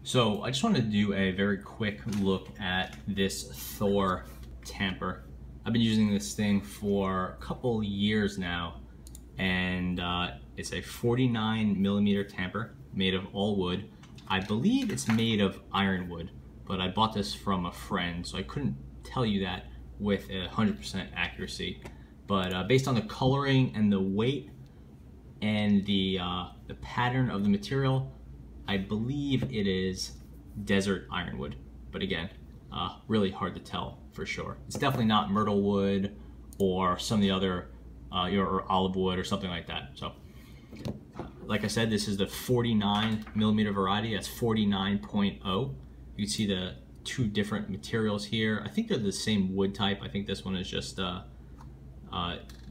So I just wanted to do a very quick look at this Thor Tamper. I've been using this thing for a couple years now, and it's a 49mm tamper made of all wood. I believe it's made of ironwood, but I bought this from a friend, so I couldn't tell you that with 100% accuracy. But based on the coloring and the weight and the pattern of the material, I believe it is desert ironwood, but again, really hard to tell for sure. It's definitely not myrtle wood or some of the other, or olive wood or something like that. So, like I said, this is the 49mm variety. That's 49.0. You can see the two different materials here. I think they're the same wood type. I think this one is just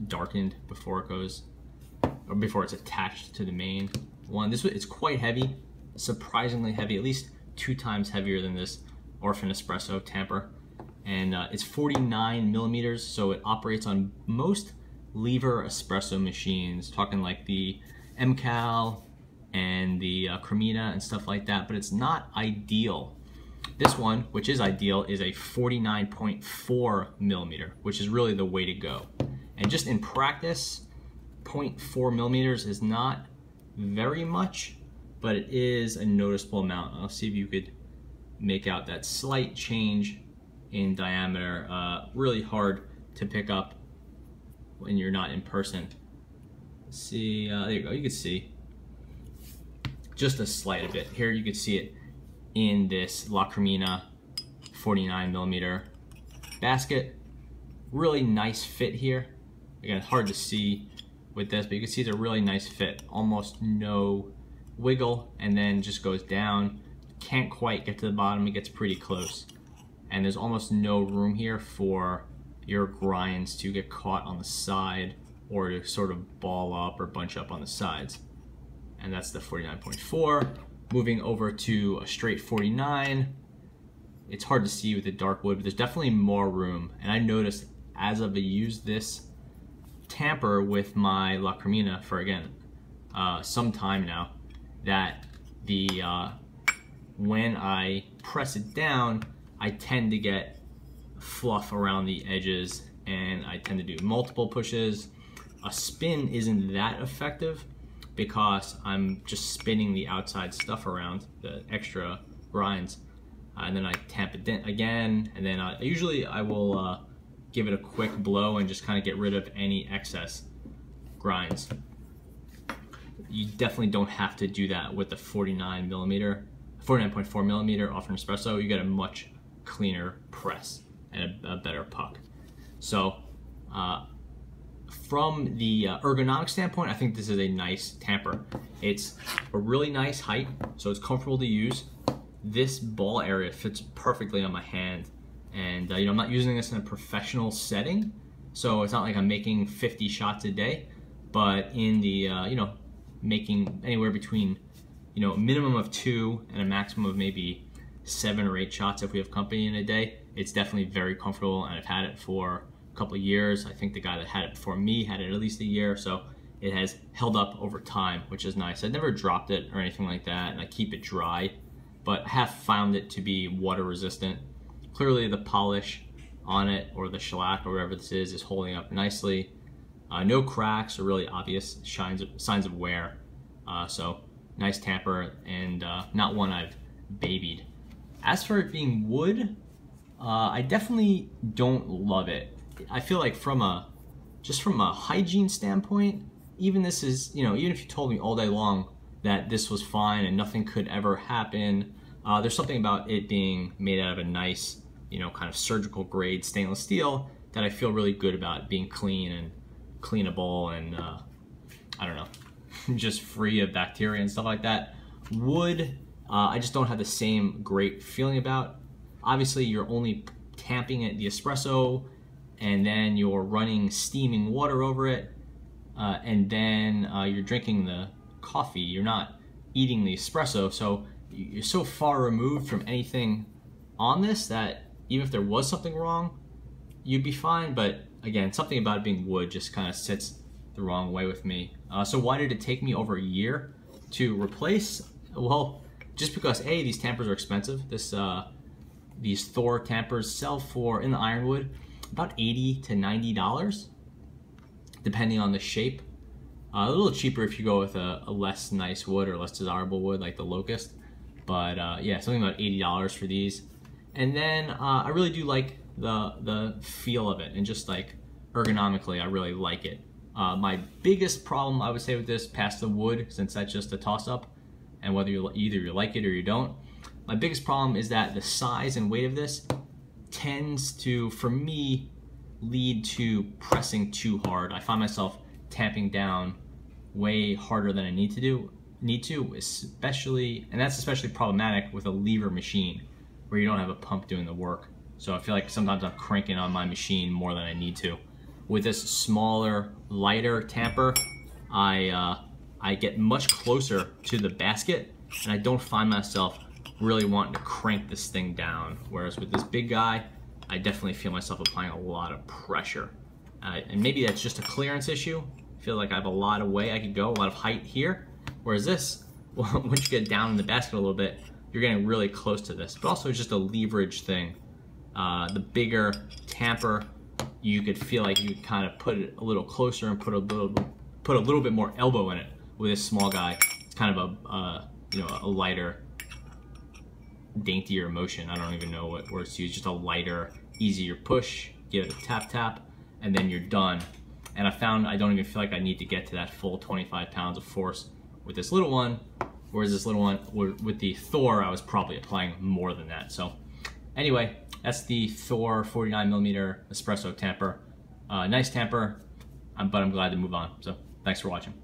darkened before it goes, or before it's attached to the main one. It's quite heavy. Surprisingly heavy, at least 2 times heavier than this Orphan Espresso tamper, and it's 49mm, so it operates on most lever espresso machines, talking like the MCal and the Cremina and stuff like that, but it's not ideal. This one, which is ideal, is a 49.4mm, which is really the way to go. And just in practice, 0.4mm is not very much, but it is a noticeable amount. I'll see if you could make out that slight change in diameter. Really hard to pick up when you're not in person. See, there you go, you can see just a slight bit. Here you can see it in this La Cremina 49mm basket. Really nice fit here. Again, hard to see with this, but you can see it's a really nice fit. Almost no wiggle, and then just goes down. Can't quite get to the bottom, it gets pretty close. And there's almost no room here for your grinds to get caught on the side or to sort of ball up or bunch up on the sides. And that's the 49.4. Moving over to a straight 49. It's hard to see with the dark wood, but there's definitely more room. And I noticed as I've used this tamper with my La Cremina for, again, some time now, that the when I press it down, I tend to get fluff around the edges, and I tend to do multiple pushes. A spin isn't that effective because I'm just spinning the outside stuff around, the extra grinds, and then I tamp it again, and then usually I will give it a quick blow and just kind of get rid of any excess grinds. You definitely don't have to do that with the 49.4mm Orphan Espresso. You get a much cleaner press and a better puck. So from the ergonomic standpoint, I think this is a nice tamper. It's a really nice height, so it's comfortable to use. This ball area fits perfectly on my hand, and you know, I'm not using this in a professional setting, so it's not like I'm making 50 shots a day, but in the you know, making anywhere between, you know, a minimum of 2 and a maximum of maybe 7 or 8 shots if we have company in a day. It's definitely very comfortable, and I've had it for a couple of years. I think the guy that had it before me had it at least a year, so it has held up over time, which is nice. I've never dropped it or anything like that, and I keep it dry, but I have found it to be water resistant. Clearly the polish on it, or the shellac or whatever this is holding up nicely. No cracks or really obvious signs of wear. So nice tamper, and not one I've babied. As for it being wood, I definitely don't love it. I feel like just from a hygiene standpoint, even this is, you know, even if you told me all day long that this was fine and nothing could ever happen, there's something about it being made out of a nice, you know, kind of surgical grade stainless steel that I feel really good about, being clean and cleanable, and I don't know, just free of bacteria and stuff like that. Wood, I just don't have the same great feeling about. Obviously, you're only tamping it, the espresso, and then you're running steaming water over it, and then you're drinking the coffee. You're not eating the espresso, so you're so far removed from anything on this that even if there was something wrong, you'd be fine. But again, something about it being wood just kind of sits the wrong way with me. So why did it take me over a year to replace? Well, just because A, these Tampers are expensive. These Thor Tampers sell for, in the ironwood, about $80 to $90, depending on the shape. A little cheaper if you go with a less nice wood or less desirable wood like the locust. But yeah, something about $80 for these. And then I really do like the feel of it, and just like ergonomically, I really like it. My biggest problem, I would say, with this, past the wood, since that's just a toss-up, and whether either you like it or you don't, my biggest problem is that the size and weight of this tends to, for me, lead to pressing too hard. I find myself tamping down way harder than I need to, especially, and that's especially problematic with a lever machine where you don't have a pump doing the work. So I feel like sometimes I'm cranking on my machine more than I need to. With this smaller, lighter tamper, I get much closer to the basket, and I don't find myself really wanting to crank this thing down. Whereas with this big guy, I definitely feel myself applying a lot of pressure. And maybe that's just a clearance issue. I feel like I have a lot of way I could go, a lot of height here. Whereas this, well, once you get down in the basket a little bit, you're getting really close to this. But also it's just a leverage thing. The bigger tamper, you could feel like you could kind of put it a little closer and put a little bit more elbow in it. With this small guy, it's kind of a lighter, daintier motion. I don't even know what words to use. Just a lighter, easier push. Give it a tap tap, and then you're done. And I found I don't even feel like I need to get to that full 25 pounds of force with this little one. Whereas this little one, with the Thor, I was probably applying more than that. So anyway, that's the Thor 49mm Espresso tamper. Nice tamper, but I'm glad to move on. So thanks for watching.